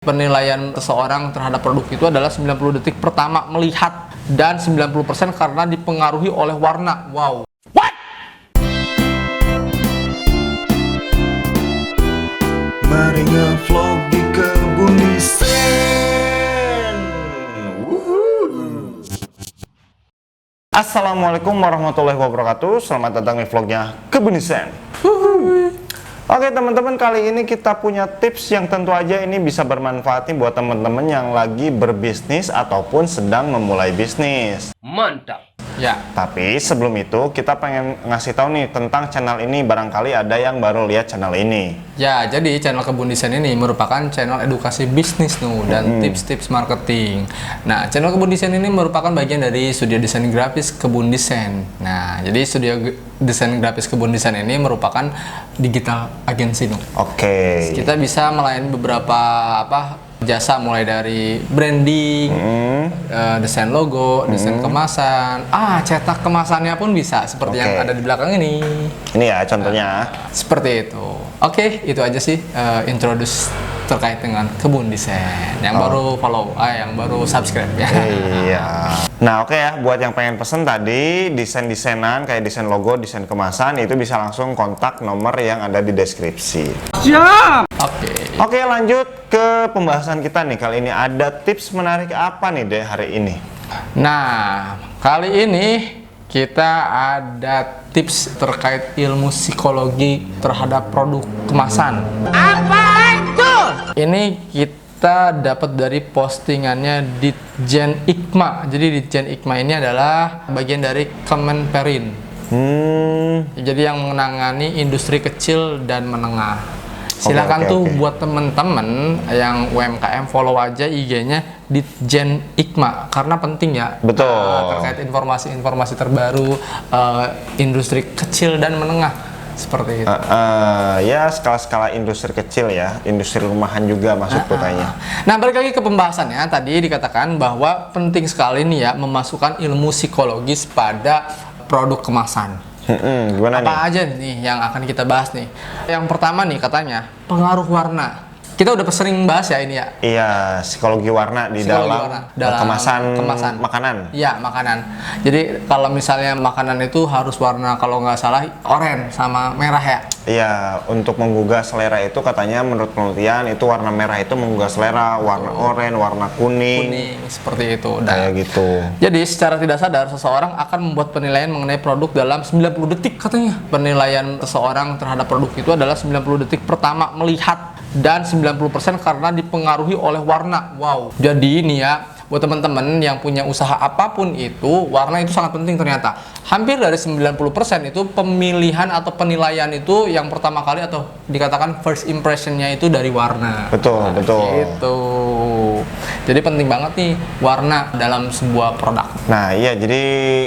Penilaian seseorang terhadap produk itu adalah 90 detik pertama melihat dan 90% karena dipengaruhi oleh warna. Wow. What? Mari ngevlog di kebun Sen. Assalamualaikum warahmatullahi wabarakatuh. Selamat datang di vlognya Kebun Sen. Oke teman-teman, kali ini kita punya tips yang tentu aja ini bisa bermanfaat nih buat teman-teman yang lagi berbisnis ataupun sedang memulai bisnis. Mantap. Ya. Tapi sebelum itu kita pengen ngasih tahu nih tentang channel ini, barangkali ada yang baru lihat channel ini. Ya, jadi channel Kebun Desain ini merupakan channel edukasi bisnis dan tips-tips marketing. Nah, channel Kebun Desain ini merupakan bagian dari studio desain grafis Kebun Desain. Nah, jadi studio desain grafis Kebun Desain ini merupakan digital agency Oke. Kita bisa melayani beberapa jasa mulai dari branding, desain logo, desain kemasan, cetak kemasannya pun bisa seperti yang ada di belakang ini. Ini ya contohnya. Seperti itu. Oke, itu aja sih introduce terkait dengan Kebun Desain. Yang baru follow, yang baru subscribe ya. Iya. Nah oke ya, buat yang pengen pesen tadi desain-desainan kayak desain logo, desain kemasan, itu bisa langsung kontak nomor yang ada di deskripsi. Siap. Oke, lanjut ke pembahasan kita nih. Kali ini ada tips menarik apa nih deh hari ini? Nah, kali ini kita ada tips terkait ilmu psikologi terhadap produk kemasan. Apa itu? Ini kita dapat dari postingannya Ditjen IKMA. Jadi Ditjen IKMA ini adalah bagian dari Kemenperin. Jadi yang menangani industri kecil dan menengah. Silahkan buat temen-temen yang UMKM follow aja IG-nya Ditjen IKMA karena penting ya. Betul. Terkait informasi-informasi terbaru industri kecil dan menengah seperti itu. Ya skala-skala industri kecil ya, industri rumahan juga masuk kayaknya. Nah, balik lagi ke pembahasannya, tadi dikatakan bahwa penting sekali nih ya memasukkan ilmu psikologis pada produk kemasan. Gimana Apa aja nih yang akan kita bahas nih? Yang pertama nih katanya pengaruh warna. Kita udah sering bahas ya ini ya. Iya, psikologi warna di dalam kemasan makanan. Iya, makanan. Jadi kalau misalnya makanan itu harus warna kalau nggak salah oranye sama merah ya. Iya, untuk menggugah selera itu katanya menurut penelitian itu warna merah itu menggugah selera, warna oranye, warna kuning. Seperti itu. Kayak gitu. Jadi secara tidak sadar seseorang akan membuat penilaian mengenai produk dalam 90 detik katanya. Penilaian seseorang terhadap produk itu adalah 90 detik pertama melihat dan 90% karena dipengaruhi oleh warna. Wow. Jadi ini ya, buat teman-teman yang punya usaha apapun itu, warna itu sangat penting ternyata. Hampir dari 90% itu pemilihan atau penilaian itu yang pertama kali atau dikatakan first impression-nya itu dari warna. Betul, betul. Gitu. Jadi penting banget nih warna dalam sebuah produk. Nah iya, jadi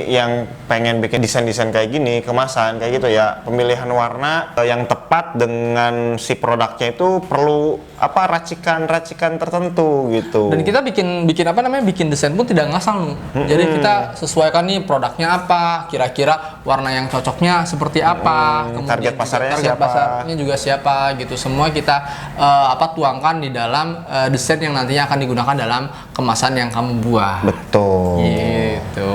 yang pengen bikin desain-desain kayak gini, kemasan kayak gitu ya, pemilihan warna yang tepat dengan si produknya itu perlu racikan-racikan tertentu gitu. Dan kita bikin bikin desain pun tidak ngasal. Jadi kita sesuaikan nih produknya apa, kira-kira warna yang cocoknya seperti apa, kemudian target pasarnya target siapa, pasarnya juga siapa gitu. Semua kita tuangkan di dalam desain yang nantinya akan digunakan dalam kemasan yang kamu buat. Betul. Gitu.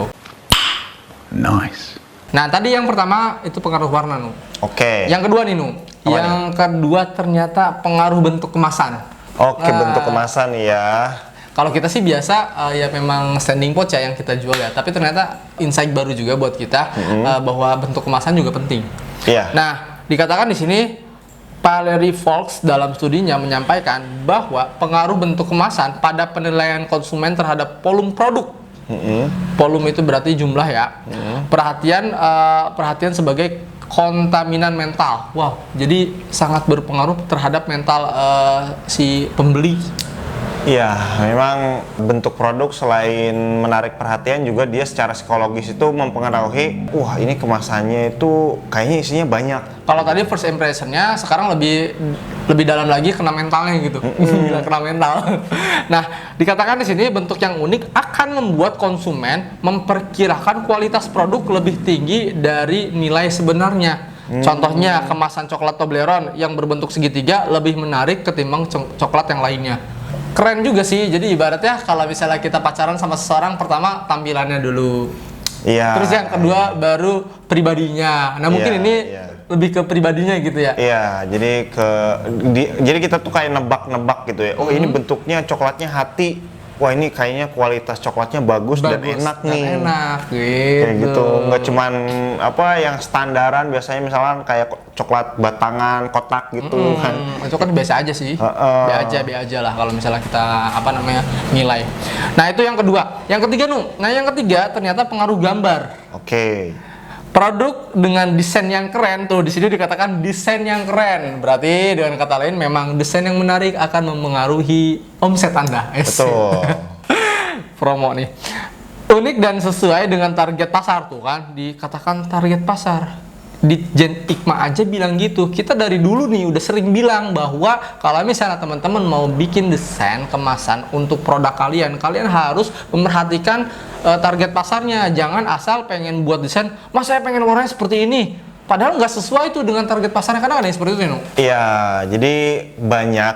Nice. Nah, tadi yang pertama itu pengaruh warna, Nu. Oke. Yang kedua nih, Nu. Yang kedua ternyata pengaruh bentuk kemasan. Oke, bentuk kemasan ya. Kalau kita sih biasa ya memang standing pouch ya yang kita jual ya. Tapi ternyata insight baru juga buat kita bahwa bentuk kemasan juga penting. Iya. Nah, dikatakan di sini Valerie Volks dalam studinya menyampaikan bahwa pengaruh bentuk kemasan pada penilaian konsumen terhadap volume produk. Volume itu berarti jumlah ya. Perhatian sebagai kontaminan mental. Wow, jadi sangat berpengaruh terhadap mental si pembeli. Iya, memang bentuk produk selain menarik perhatian juga dia secara psikologis itu mempengaruhi. Wah, ini kemasannya itu kayaknya isinya banyak. Kalau tadi first impressionnya, sekarang lebih dalam lagi kena mentalnya gitu. Kena mental. Nah, dikatakan di sini bentuk yang unik akan membuat konsumen memperkirakan kualitas produk lebih tinggi dari nilai sebenarnya. Contohnya kemasan coklat Toblerone yang berbentuk segitiga lebih menarik ketimbang coklat yang lainnya. keren juga sih. Jadi ibaratnya kalau misalnya kita pacaran sama seseorang, pertama tampilannya dulu. Iya. Terus yang kedua baru pribadinya. Nah mungkin ini lebih ke pribadinya gitu ya. Iya, jadi kita tuh kayak nebak-nebak gitu ya. Oh ini bentuknya coklatnya hati. Wah ini kayaknya kualitas coklatnya bagus dan enak nih. Enak gitu. Kayak gitu, nggak cuman apa yang standaran biasanya misalkan kayak coklat batangan kotak gitu kan. Itu kan biasa aja sih. Be aja lah kalau misalnya kita apa namanya nilai. Nah itu yang kedua. Yang ketiga Nah yang ketiga ternyata pengaruh gambar. Oke. Produk dengan desain yang keren tuh di sini dikatakan desain yang keren. Berarti dengan kata lain memang desain yang menarik akan mempengaruhi omset Anda. Betul. Promo nih. Unik dan sesuai dengan target pasar tuh kan, dikatakan target pasar. Di Gen Ikma aja bilang gitu. Kita dari dulu nih udah sering bilang bahwa kalau misalnya teman-teman mau bikin desain kemasan untuk produk kalian harus memperhatikan target pasarnya. Jangan asal pengen buat desain, mas saya pengen warnanya seperti ini. Padahal nggak sesuai tuh dengan target pasarnya, karena ada yang seperti itu ya, Iya, jadi banyak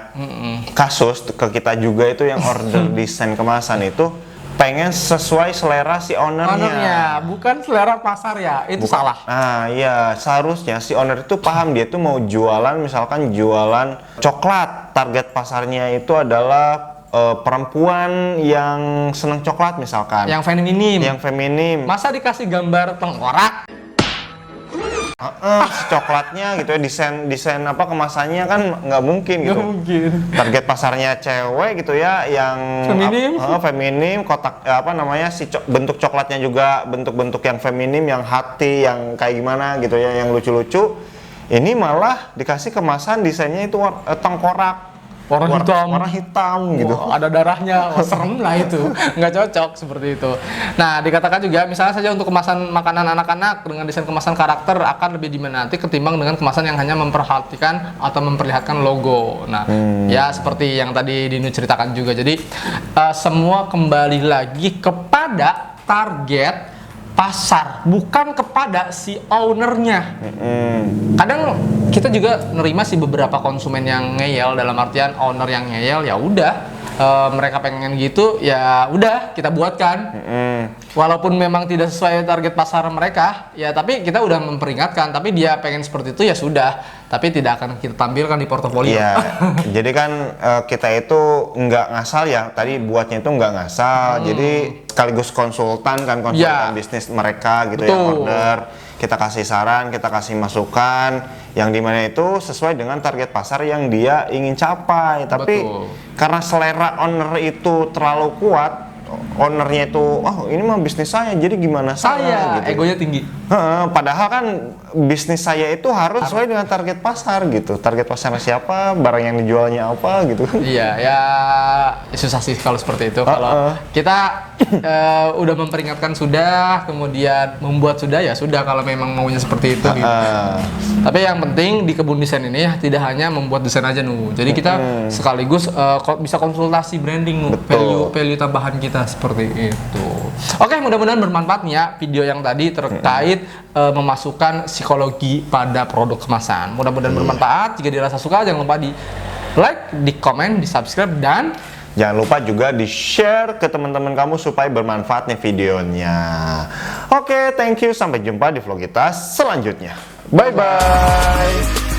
kasus ke kita juga itu yang order desain kemasan itu pengen sesuai selera si ownernya. Bukan selera pasar ya, itu salah. Nah iya, seharusnya si owner itu paham dia tuh mau jualan, misalkan jualan coklat, target pasarnya itu adalah perempuan yang seneng coklat misalkan. Yang feminim. Masa dikasih gambar tengkorak? Si coklatnya gitu ya, desain apa kemasannya kan nggak mungkin gitu. Nggak mungkin. Target pasarnya cewek gitu ya, yang feminim, kotak apa namanya bentuk coklatnya juga bentuk-bentuk yang feminim, yang hati, yang kayak gimana gitu ya, yang lucu-lucu. Ini malah dikasih kemasan desainnya itu tengkorak. Warna hitam gitu. Ada darahnya, serem lah itu. Nggak cocok seperti itu. Nah, dikatakan juga misalnya saja untuk kemasan makanan anak-anak dengan desain kemasan karakter akan lebih diminati ketimbang dengan kemasan yang hanya memperhatikan atau memperlihatkan logo. Nah, ya seperti yang tadi Dinu ceritakan juga. Jadi semua kembali lagi kepada target pasar, bukan kepada si ownernya. Kadang kita juga nerima sih beberapa konsumen yang ngeyel, dalam artian owner yang ngeyel, ya udah mereka pengen gitu, ya udah kita buatkan. Walaupun memang tidak sesuai target pasar mereka, ya tapi kita udah memperingatkan. Tapi dia pengen seperti itu ya sudah, tapi tidak akan kita tampilkan di portofolio. Iya, jadi kan kita itu nggak ngasal ya, tadi buatnya itu nggak ngasal, jadi sekaligus konsultan bisnis mereka gitu. Betul. Yang order, kita kasih saran, kita kasih masukan, yang dimana itu sesuai dengan target pasar yang dia ingin capai. Tapi karena selera owner itu terlalu kuat, ownernya itu, oh ini mah bisnis saya, jadi gimana saya gitu. Egonya tinggi. Padahal kan bisnis saya itu harus sesuai dengan target pasar gitu. Target pasarnya siapa, barang yang dijualnya apa gitu. Iya, ya susah sih kalau seperti itu. Kalau kita udah memperingatkan sudah, kemudian membuat sudah, ya sudah kalau memang maunya seperti itu gitu. Tapi yang penting di kebun desain ini tidak hanya membuat desain aja jadi kita sekaligus bisa konsultasi branding value tambahan kita seperti itu. Oke, mudah-mudahan bermanfaat nih ya video yang tadi terkait memasukkan psikologi pada produk kemasan. Mudah-mudahan bermanfaat. Jika dirasa suka, jangan lupa di like, di komen, di subscribe, dan jangan lupa juga di share ke teman-teman kamu supaya bermanfaat nih videonya. Oke, thank you, sampai jumpa di vlog kita selanjutnya. Bye bye.